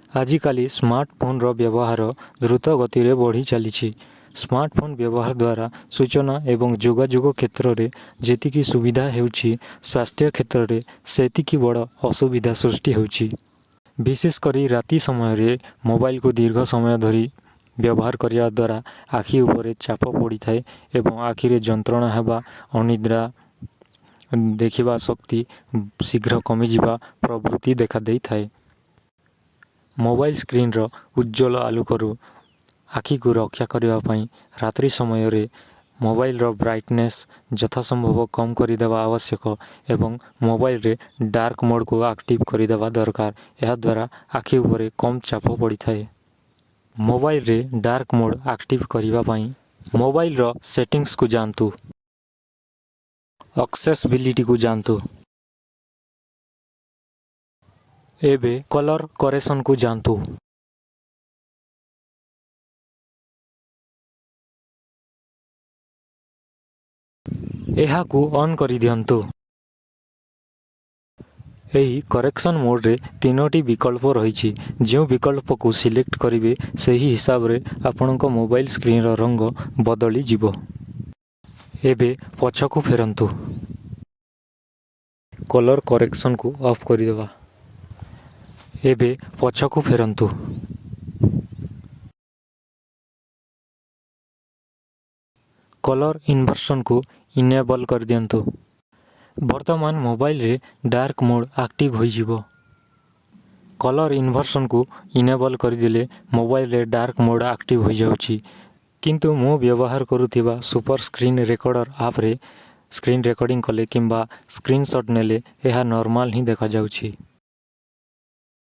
ଆଜିକାଲି ସ୍ମାର୍ଟଫୋନ୍ର ବ୍ୟବହାର ଦ୍ରୁତ ଗତିରେ ବଢ଼ି ଚାଲିଛି। ସ୍ମାର୍ଟଫୋନ୍ ବ୍ୟବହାର ଦ୍ୱାରା ସୂଚନା ଏବଂ ଯୋଗାଯୋଗ କ୍ଷେତ୍ରରେ ଯେତିକି ସୁବିଧା ହେଉଛି, ସ୍ୱାସ୍ଥ୍ୟ କ୍ଷେତ୍ରରେ ସେତିକି ବଡ଼ ଅସୁବିଧା ସୃଷ୍ଟି ହେଉଛି। ବିଶେଷ କରି ରାତି ସମୟରେ ମୋବାଇଲକୁ ଦୀର୍ଘ ସମୟ ଧରି ବ୍ୟବହାର କରିବା ଦ୍ୱାରା ଆଖି ଉପରେ ଚାପ ପଡ଼ିଥାଏ ଏବଂ ଆଖିରେ ଯନ୍ତ୍ରଣା ହେବା, ଅନିଦ୍ରା, ଦେଖିବା ଶକ୍ତି ଶୀଘ୍ର କମିଯିବା ପ୍ରଭୃତି ଦେଖାଦେଇଥାଏ। ମୋବାଇଲ ସ୍କ୍ରିନ୍ର ଉଜ୍ଜ୍ୱଳ ଆଲୋକରୁ ଆଖିକୁ ରକ୍ଷା କରିବା ପାଇଁ ରାତ୍ରି ସମୟରେ ମୋବାଇଲର ବ୍ରାଇଟନେସ୍ ଯଥାସମ୍ଭବ କମ୍ କରିଦେବା ଆବଶ୍ୟକ ଏବଂ ମୋବାଇଲରେ ଡାର୍କ ମୋଡ଼କୁ ଆକ୍ଟିଭ୍ କରିଦେବା ଦରକାର। ଏହାଦ୍ୱାରା ଆଖି ଉପରେ କମ୍ ଚାପ ପଡ଼ିଥାଏ। ମୋବାଇଲରେ ଡାର୍କ ମୋଡ଼ ଆକ୍ଟିଭ୍ କରିବା ପାଇଁ ମୋବାଇଲର ସେଟିଂସକୁ ଯାଆନ୍ତୁ। ଆକ୍ସେସିବିଲିଟିକୁ ଯାଆନ୍ତୁ। ଏବେ କଲର୍ କରେକ୍ସନକୁ ଯାଆନ୍ତୁ। ଏହାକୁ ଅନ୍ କରିଦିଅନ୍ତୁ। ଏହି କରେକ୍ସନ୍ ମୋଡ଼ରେ ତିନୋଟି ବିକଳ୍ପ ରହିଛି। ଯେଉଁ ବିକଳ୍ପକୁ ସିଲେକ୍ଟ କରିବେ ସେହି ହିସାବରେ ଆପଣଙ୍କ ମୋବାଇଲ ସ୍କ୍ରିନ୍ର ରଙ୍ଗ ବଦଳିଯିବ। ଏବେ ପଛକୁ ଫେରନ୍ତୁ। କଲର୍ କରେକ୍ସନକୁ ଅଫ୍ କରିଦେବା। ଏବେ ପଛକୁ ଫେରନ୍ତୁ। କଲର୍ ଇନଭର୍ସନକୁ ଇନେବଲ୍ କରିଦିଅନ୍ତୁ। ବର୍ତ୍ତମାନ ମୋବାଇଲରେ ଡାର୍କ ମୋଡ଼ ଆକ୍ଟିଭ୍ ହୋଇଯିବ। କଲର୍ ଇନଭର୍ସନକୁ ଇନେବଲ୍ କରିଦେଲେ ମୋବାଇଲରେ ଡାର୍କ ମୋଡ଼ ଆକ୍ଟିଭ୍ ହୋଇଯାଉଛି। କିନ୍ତୁ ମୁଁ ବ୍ୟବହାର କରୁଥିବା ସୁପର ସ୍କ୍ରିନ୍ ରେକର୍ଡ଼ର ଆପ୍ରେ ସ୍କ୍ରିନ୍ ରେକର୍ଡ଼ିଂ କଲେ କିମ୍ବା ସ୍କ୍ରିନଶଟ୍ ନେଲେ ଏହା ନର୍ମାଲ ହିଁ ଦେଖାଯାଉଛି।